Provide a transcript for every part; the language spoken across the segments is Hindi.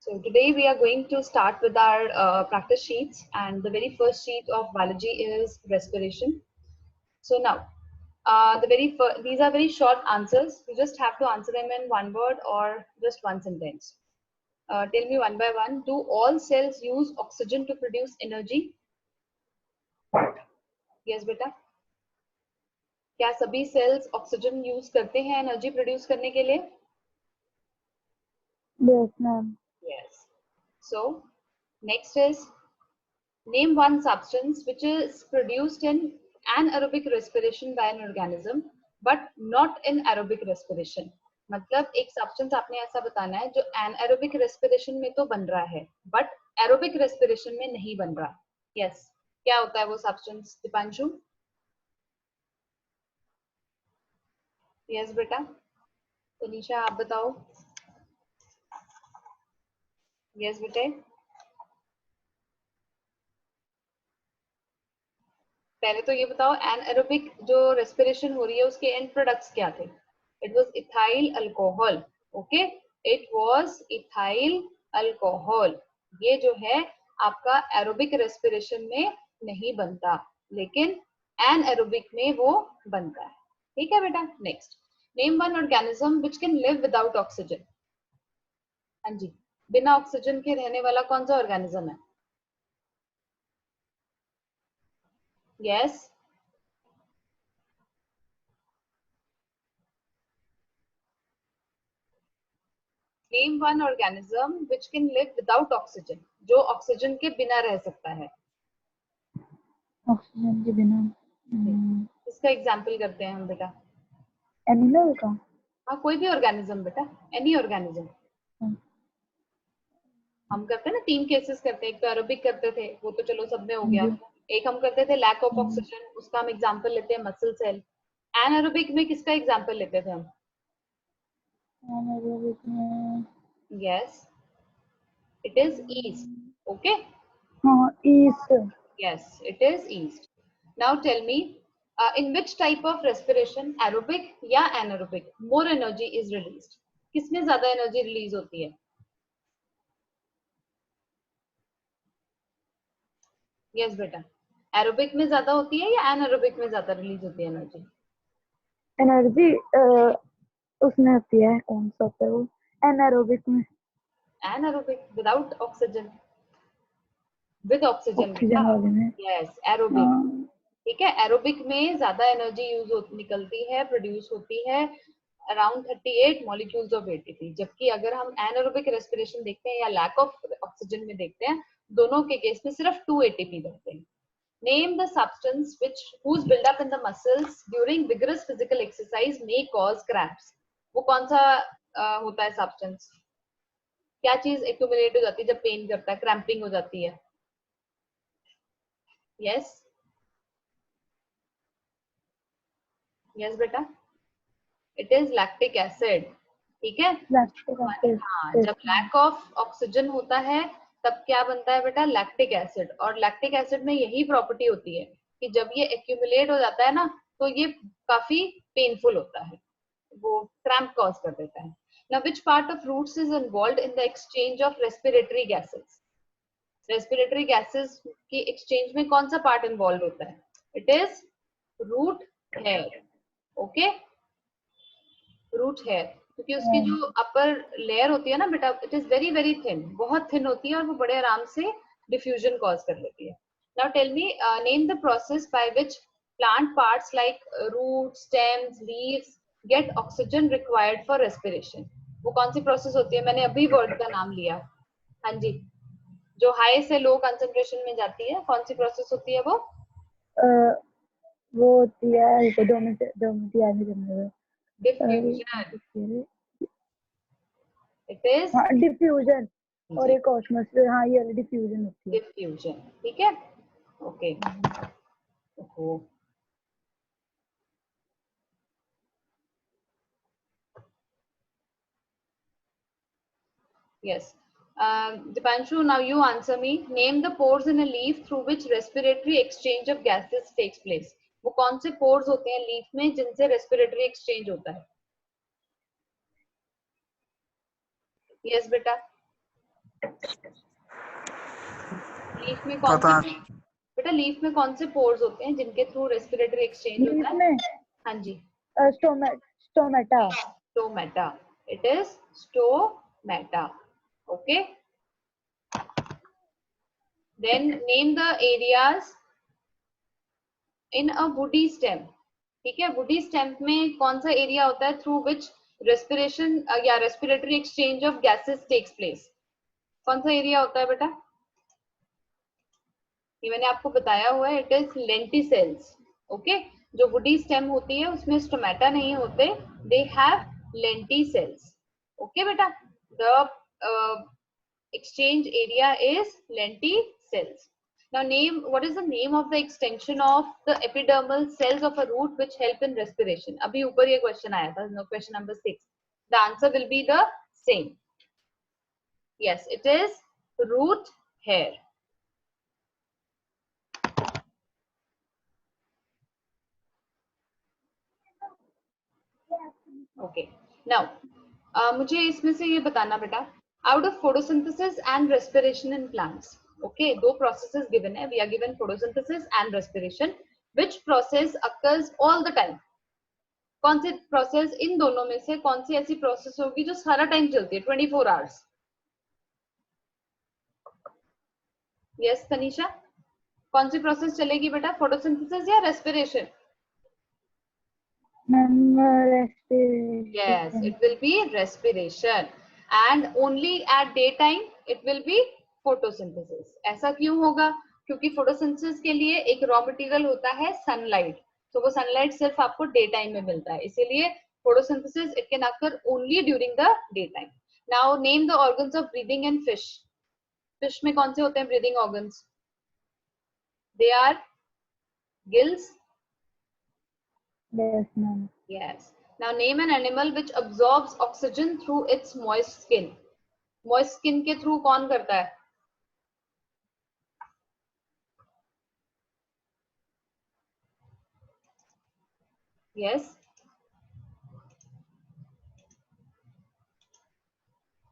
So today we are going to start with our practice sheets, and the very first sheet of biology is respiration. So now, these are very short answers. You just have to answer them in one word or just one sentence. Tell me one by one. Do all cells use oxygen to produce energy? Yes, beta. क्या सभी cells oxygen use करते हैं energy produce करने के लिए? Yes, ma'am. Yes. So next is, name one substance which is produced in anaerobic respiration by an organism but not in aerobic respiration. मतलब एक सब्सटेंस आपने ऐसा बताना है जो एनएरोबिक रेस्पिरेशन में तो बन रहा है बट एरोबिक रेस्पिरेशन में नहीं बन रहा. यस, क्या होता है वो सब्सटेंस दीपांशु? यस बेटा. तनीषा आप बताओ. यस बेटे. पहले तो ये बताओ, एनएरोबिक जो रेस्पिरेशन हो रही है उसके एंड प्रोडक्ट्स क्या थे? It was ethyl alcohol. Okay, it was ethyl alcohol. ये जो है आपका एरोबिक रेस्पिरेशन में नहीं बनता लेकिन एनएरोबिक में वो बनता है. ठीक है बेटा. Next, name one organism which can live without oxygen. हाँ जी, बिना ऑक्सीजन के रहने वाला कौन सा ऑर्गेनिज्म है? Yes. Name one organism which can live without oxygen, जो ऑक्सीजन के बिना रह सकता है. ऑक्सीजन के बिना इसका एग्जांपल करते हैं हम बेटा. एनिमल का. हाँ, कोई भी ऑर्गेनिज्म बेटा, एनी ऑर्गेनिज्म. हम करते हैं ना, 3 केसेस करते हैं. एक तो एरोबिक करते थे, वो तो चलो सब में हो गया. एक हम करते थे लैक ऑफ ऑक्सीजन, उसका हम एग्जांपल लेते हैं मसल सेल. एनारोबिक में किसका एग्जांपल लेते थे हम? एनारोबिक में yes, it is east. Okay. हाँ, east. Yes, it is yeast. Now tell me, in which type of respiration, aerobic या anaerobic, more energy is released? किसमें ज्यादा एनर्जी रिलीज होती है? यस बेटा. एरोबिक में ज्यादा होती है या एनारोबिक में ज्यादा रिलीज होती है एनर्जी? एनर्जी उसमें होती है, कौन सा होता है वो? एनारोबिक में. Anaerobic without oxygen. With oxygen oxygen वाले में. Yes, aerobic. ठीक है, एरोबिक में ज्यादा एनर्जी निकलती है, प्रोड्यूस होती है, अराउंड 38 मॉलिक्यूल्स ऑफ एटीपी. जबकि अगर हम एनारोबिक रेस्पिरेशन देखते हैं या लैक ऑफ ऑक्सीजन में देखते हैं, दोनों के केस में सिर्फ 2 एटीपी बनते हैं. Name the substance which whose buildup in the muscles during vigorous physical exercise may cause cramps. वो कौन सा होता है सब्सटेंस? क्या चीज एक्यूमुलेट हो जाती है जब पेन करता है, क्रैम्पिंग हो जाती है? यस. यस बेटा, इट इज लैक्टिक एसिड. ठीक है. हाँ, जब लैक ऑफ ऑक्सीजन होता है तब क्या बनता है बेटा? Lactic acid. और लैक्टिक एसिड में यही प्रॉपर्टी होती है कि जब ये एक्यूमुलेट हो जाता है ना तो ये काफी पेनफुल होता है, वो क्रैम्प कॉज कर देता है. Now which part of roots is involved in the exchange of respiratory gases? Respiratory gases की एक्सचेंज में कौन सा पार्ट इन्वॉल्व होता है? It is root hair. Okay, root hair. क्योंकि उसकी जो अपर लेयर होती है ना बेटा, it is very very thin, बहुत थिन होती है और वो बड़े आराम से डिफ्यूजन कॉज कर लेती है. Now tell me, name the process by which plant parts like root, stems, leaves get oxygen required for respiration. वो कौन सी प्रोसेस होती है? मैंने अभी वर्ड का नाम लिया. हाँ जी, जो हाई से लो कंसंट्रेशन में जाती है, कौन सी प्रोसेस होती है वो? वो होती है, 2 मिनट याद नहीं करने दो. डिफ्यूजन. It is diffusion. और एक ऑस्मोस. हाँ, ये डिफ्यूजन होती है. डिफ्यूजन. ठीक है. ओके. ओहो. Yes. Dipanshu, now you answer me. Name the pores in a leaf through which respiratory exchange of gases takes place. वो कौन से pores होते हैं लीफ में जिनसे respiratory exchange होता है? Yes बेटा. लीफ में कौन सी, बेटा लीफ में कौन से पोर्स होते हैं जिनके थ्रू रेस्पिरेटरी एक्सचेंज होता है? हाँ जी, stomata. Stomata. It is stomata. Okay, then name the areas in a woody stem. ठीक है, वुडी स्टेम में कौन सा एरिया होता है थ्रू विच रेस्पिरेशन या respiratory exchange of gases takes place? कौन सा एरिया होता है बेटा? ये मैंने आपको बताया हुआ है, इट इज लेंटिसेल्स. ओके, जो वुडी स्टेम होती है उसमें स्टोमेटा नहीं होते, दे हैव लेंटिसेल्स. ओके बेटा, the exchange area is lenticels. Now name, what is the name of the extension of the epidermal cells of a root which help in respiration? अभी ऊपर ये question आया था, no, question number 6. The answer will be the same. Yes, it is root hair. Okay. Now मुझे इसमें से ये बताना बेटा, out of photosynthesis and respiration in plants. Okay, दो processes given है. We are given photosynthesis and respiration. Which process occurs all the time? कौन सी प्रोसेस इन दोनों में से कौन सी ऐसी प्रोसेस होगी जो सारा टाइम चलती है 24 आवर्स? यस तनीषा, कौन सी प्रोसेस चलेगी बेटा, फोटोसिंथेसिस या respiration? Yes, it will be respiration, and only at daytime it will be photosynthesis. ऐसा क्यों होगा? क्योंकि फोटोसिंथेसिस के लिए एक रॉ मटेरियल होता है सनलाइट, तो वो सनलाइट सिर्फ आपको डे टाइम में मिलता है, इसीलिए photosynthesis it can occur only during the daytime. Now name the organs of breathing in fish. Fish में कौन से होते हैं breathing organs? They are gills. Yes, ma'am. Yes. Now name an animal which absorbs oxygen through its moist skin. Moist skin के through कौन करता है? Yes.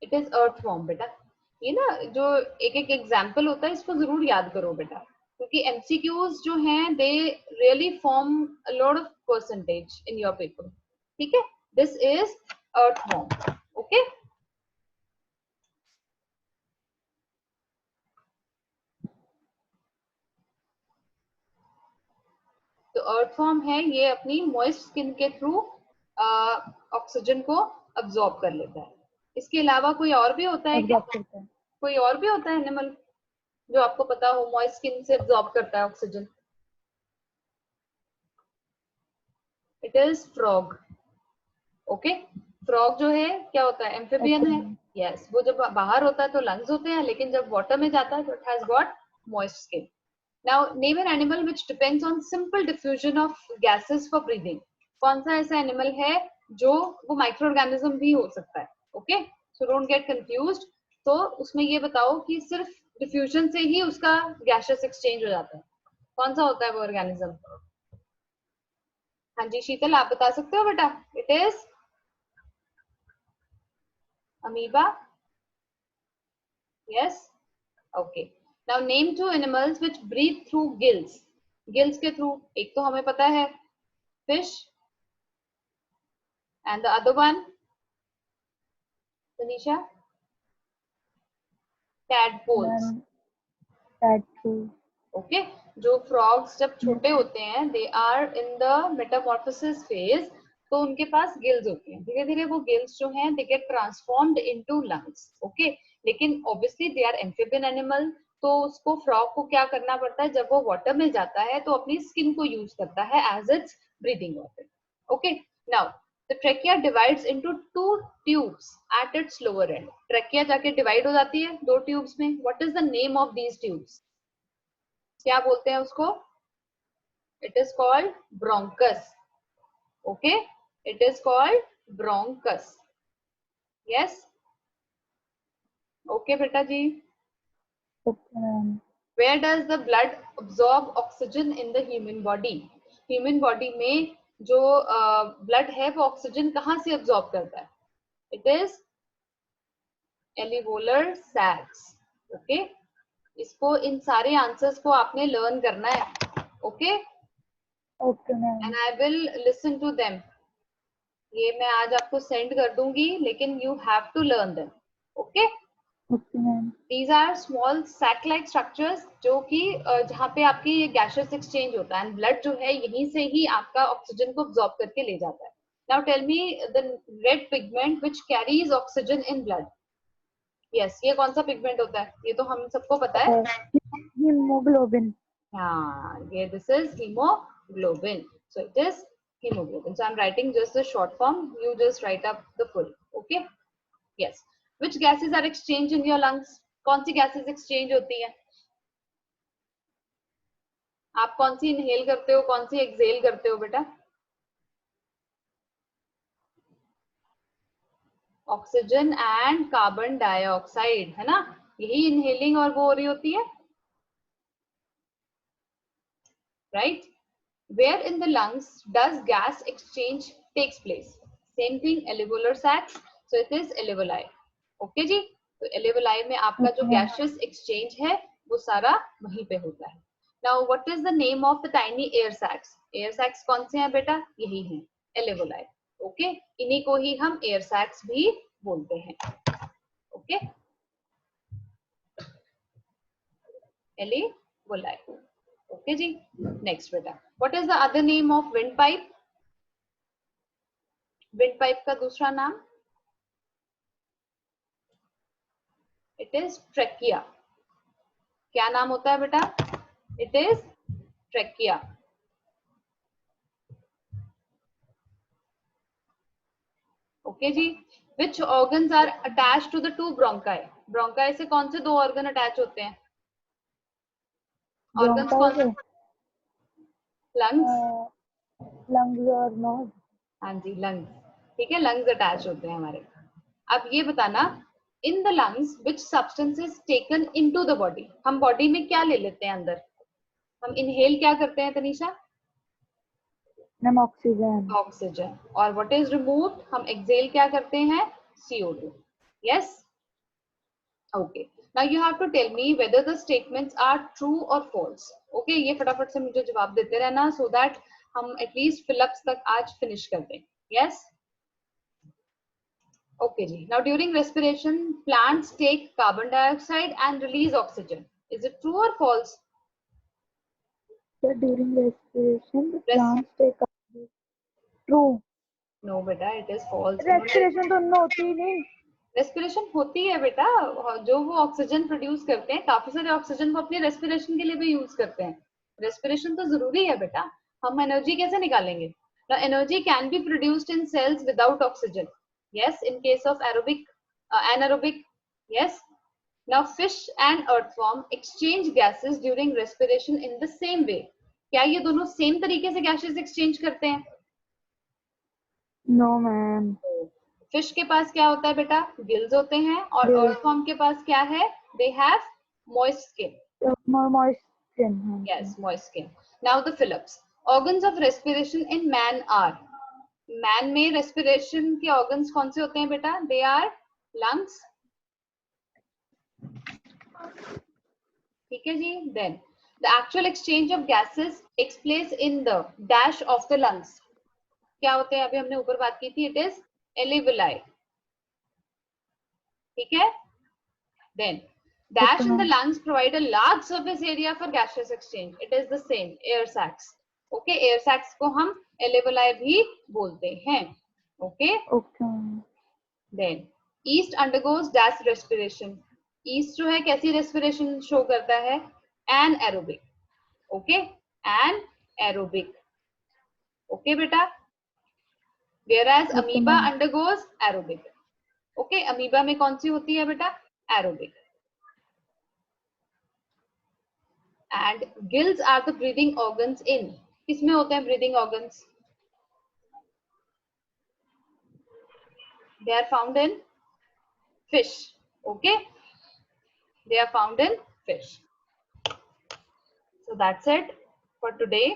It is earthworm बेटा. ये ना जो एक एक एग्जाम्पल होता है इसको जरूर याद करो बेटा, क्योंकि एमसीक्यूज जो हैं they really form a lot of percentage in your paper. ठीक है, दिस इज earthworm. ओके, तो अर्थफॉर्म है ये अपनी मॉइस्ट स्किन के थ्रू ऑक्सीजन को अब्सॉर्ब कर लेता है. इसके अलावा कोई और भी होता है क्या? कोई और भी होता है एनिमल जो आपको पता हो मॉइस्ट स्किन से अब्सॉर्ब करता है oxygen? It is frog. Okay, frog जो है क्या होता है, एम्फीबियन है. यस, वो जब बाहर होता है तो लंग्स होते हैं, लेकिन जब वाटर में जाता है तो it has got moist skin. Now name an animal which depends on simple diffusion of gases for breathing. कौन सा ऐसा एनिमल है जो वो माइक्रो ऑर्गेनिज्म भी हो सकता है? Okay, so don't get confused. तो उसमें ये बताओ कि सिर्फ डिफ्यूजन से ही उसका गैसेस एक्सचेंज हो जाता है, कौन सा होता है वो ऑर्गेनिज्म? हाँ जी शीतल, आप बता सकते हो बेटा. It is amoeba. Yes, okay. Now name two animals which breathe through gills. Gills के थ्रू, एक तो हमें पता है fish, and the other one, Tanisha? Tadpoles. Tadpoles. Okay, जो frogs जब छोटे होते हैं they are in the metamorphosis phase, तो उनके पास गिल्स होती हैं. धीरे धीरे वो गिल्स जो हैं they get transformed into lungs. Okay, लेकिन obviously they are amphibian animal, तो उसको फ्रॉग को क्या करना पड़ता है, जब वो वाटर में जाता है तो अपनी स्किन को यूज करता है as its breathing water. Okay, now the trachea divides into two tubes at its lower end. Trachea जाके डिवाइड हो जाती है दो ट्यूब्स में. What is the name of these tubes? क्या बोलते हैं उसको? It is called bronchus. Okay, it is called bronchus. Yes, okay बेटा जी. Where does the blood absorb oxygen in the human body? Human body में जो blood है वो ऑक्सीजन कहाँ से absorb करता है? It is alveolar sacs. Okay, इसको इन सारे आंसर्स को आपने लर्न करना है। Okay, okay ma'am. And I will listen to them. ये मैं आज आपको सेंड कर दूंगी, लेकिन you have to learn them. Okay, okay ma'am. These are small sac-like structures जो कि जहाँ पे आपकी ये gaseous exchange होता है, and blood जो है यहीं से ही आपका ऑक्सीजन को absorb करके ले जाता है। Now tell me the red pigment which carries oxygen in blood. Yes, ये कौन सा pigment होता है? ये तो हम सबको पता है। हीमोग्लोबिन। हाँ, ये this is hemoglobin. So it is hemoglobin. So I'm writing just the short form. You just write up the full. Okay? Yes. Which gases are exchanged in your lungs? कौन सी gases exchange होती है? आप कौन सी इनहेल करते हो, कौन सी एक्सहेल करते हो बेटा? ऑक्सीजन एंड कार्बन डाइऑक्साइड, है ना? यही इनहेलिंग और वो हो रही होती है, right? Where in the lungs does gas exchange takes place? Same thing, alveolar sacs, so it is alveoli. Okay जी, तो एलिवोलाई में आपका जो गैसियस एक्सचेंज है वो सारा वहीं पे होता है। Now what is the name of the tiny air sacs? Air sacs कौन से हैं बेटा? यही हैं, एलिवोलाई। ओके, इन्हीं को ही हम एयर सैक्स भी बोलते हैं। ओके, एलिवोलाई। ओके जी, नेक्स्ट बेटा, what is the other name of wind pipe? Wind pipe का दूसरा नाम, इट इज ट्रेकिया। क्या नाम होता है बेटा? It is trachea. ओके जी, which organs are attach to the two bronchi? Bronchi से कौन से दो ऑर्गन अटैच होते हैं? ऑर्गन्स कौन से? लंग्स, लंग्स और नोज। हाँ जी, लंग्स, ठीक है, लंग्स अटैच होते हैं हमारे। अब ये बताना, इन the lungs which substance is taken into the body? हम बॉडी में क्या ले लेते हैं अंदर? हम इनहेल क्या करते हैं तनीषा? Ma'am oxygen. ऑक्सीजन। और व्हाट इज रिमूव्ड? हम एक्सहेल क्या करते हैं? CO2। Yes, okay. Now you have to tell me whether the statements are true और फॉल्स। ओके, ये फटाफट से मुझे जवाब देते रहना, सो दैट हम एटलीस्ट फिलअप्स तक आज फिनिश कर दें। यस, ओके जी। Now during respiration plants take carbon dioxide and release oxygen. Is it true और false? During respiration, the plants take up. True. No बेटा, इट इज फॉल्स। रेस्पिरेशन तो होती ही नहीं। रेस्पिरेशन होती है बेटा, जो वो ऑक्सीजन प्रोड्यूस करते हैं, काफी सारे ऑक्सीजन को अपने रेस्पिरेशन के लिए भी यूज करते हैं। रेस्पिरेशन तो जरूरी है बेटा, हम एनर्जी कैसे निकालेंगे? Now energy can be produced in cells without oxygen, yes, in case of aerobic, anaerobic, yes. Now fish and earthworm exchange gases during respiration in the same way. क्या ये दोनों सेम तरीके से गैसेस एक्सचेंज करते हैं? No ma'am. फिश के पास क्या होता है बेटा? गिल्स होते हैं। और अर्थवॉर्म के पास क्या है? They have moist skin. Moist skin. Yes, moist skin. Now the fill ups, organs of respiration in man are. Man में रेस्पिरेशन के ऑर्गन्स कौन से होते हैं बेटा? दे आर लंग्स, ठीक है जी। Then the actual exchange of gases takes place in the dash of the lungs. क्या होते हैं? अभी हमने ऊपर बात की थी, इट इज एलिवुलाई, ठीक है। Then dash in the lungs provide a large surface area for gaseous exchange. It is the same, air sacs. Okay, air sacs को हम alveoli भी बोलते हैं। Okay. Okay. Then yeast undergoes dash respiration. Yeast जो है कैसी respiration show करता है? Anaerobic. Okay, anaerobic. Okay बेटा. Whereas amoeba undergoes aerobic. Okay, amoeba में कौन सी होती है बेटा? Aerobic. And gills are the breathing organs in. किसमें होते हैं breathing organs? They are found in fish. Okay, they are found in fish. So that's it for today.